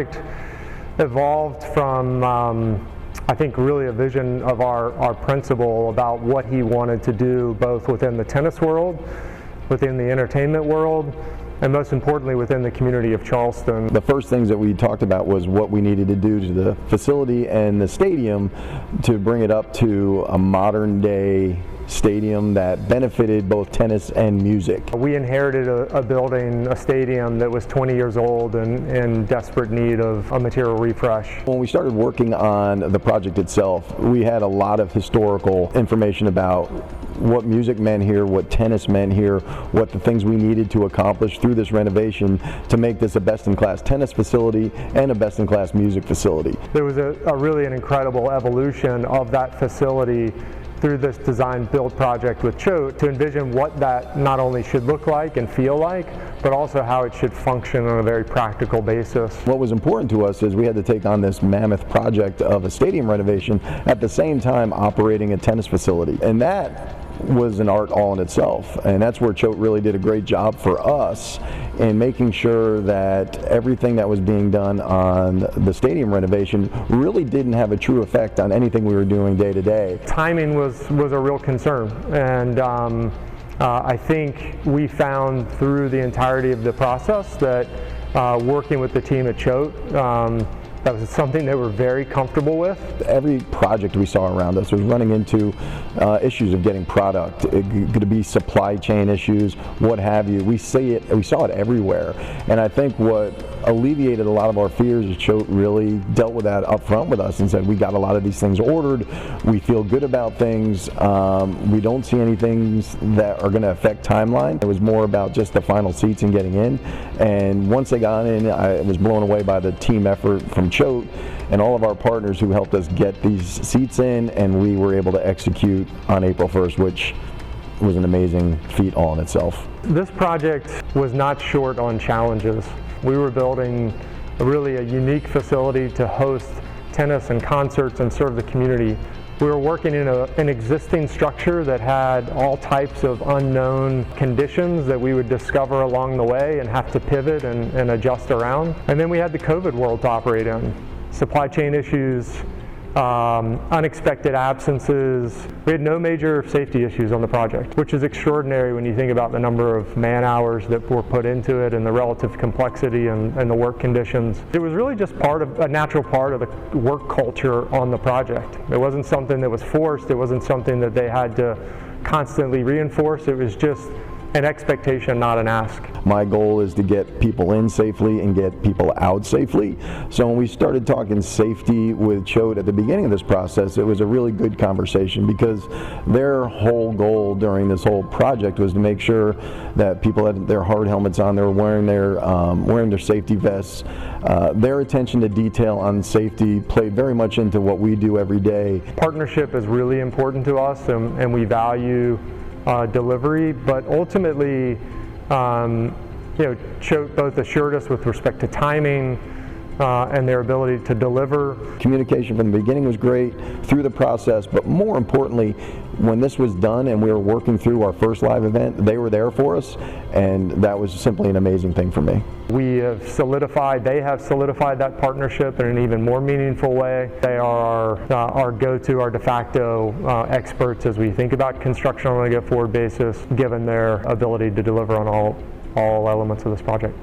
project evolved from, I think, really a vision of our principal about what he wanted to do both within the tennis world, within the entertainment world, and most importantly within the community of Charleston. The first things that we talked about was what we needed to do to the facility and the stadium to bring it up to a modern day stadium that benefited both tennis and music. We inherited a building, a stadium that was 20 years old and in desperate need of a material refresh. When we started working on the project itself, we had a lot of historical information about what music meant here, what tennis meant here, what the things we needed to accomplish through this renovation to make this a best-in-class tennis facility and a best-in-class music facility. There was a really an incredible evolution of that facility through this design build project with Choate to envision what that not only should look like and feel like, but also how it should function on a very practical basis. What was important to us is we had to take on this mammoth project of a stadium renovation at the same time operating a tennis facility, and that was an art all in itself, and that's where Choate really did a great job for us in making sure that everything that was being done on the stadium renovation really didn't have a true effect on anything we were doing day to day. Timing was a real concern, and I think we found through the entirety of the process that working with the team at Choate, that was something they were very comfortable with. Every project we saw around us was running into issues of getting product. It could be supply chain issues, what have you. We saw it everywhere. And I think what alleviated a lot of our fears is Choate really dealt with that up front with us and said, we got a lot of these things ordered, we feel good about things, we don't see any things that are going to affect timeline. It was more about just the final seats and getting in. And once they got in, I was blown away by the team effort from Choate and all of our partners who helped us get these seats in, and we were able to execute on April 1st, which was an amazing feat all in itself. This project was not short on challenges. We were building really a unique facility to host tennis and concerts and serve the community. We were working in an existing structure that had all types of unknown conditions that we would discover along the way and have to pivot and adjust around. And then we had the COVID world to operate in. Supply chain issues, unexpected absences. We had no major safety issues on the project, which is extraordinary when you think about the number of man hours that were put into it and the relative complexity and the work conditions. It was really just a natural part of the work culture on the project. It wasn't something that was forced. It wasn't something that they had to constantly reinforce. It was just an expectation, not an ask. My goal is to get people in safely and get people out safely. So when we started talking safety with Choate at the beginning of this process, it was a really good conversation because their whole goal during this whole project was to make sure that people had their hard helmets on, they were wearing their safety vests. Their attention to detail on safety played very much into what we do every day. Partnership is really important to us, and we value delivery, but ultimately, Choate both assured us with respect to timing and their ability to deliver. Communication from the beginning was great through the process, but more importantly, when this was done and we were working through our first live event, they were there for us, and that was simply an amazing thing for me. They have solidified that partnership in an even more meaningful way. They are our go-to, our de facto experts as we think about construction on a go-forward basis, given their ability to deliver on all elements of this project.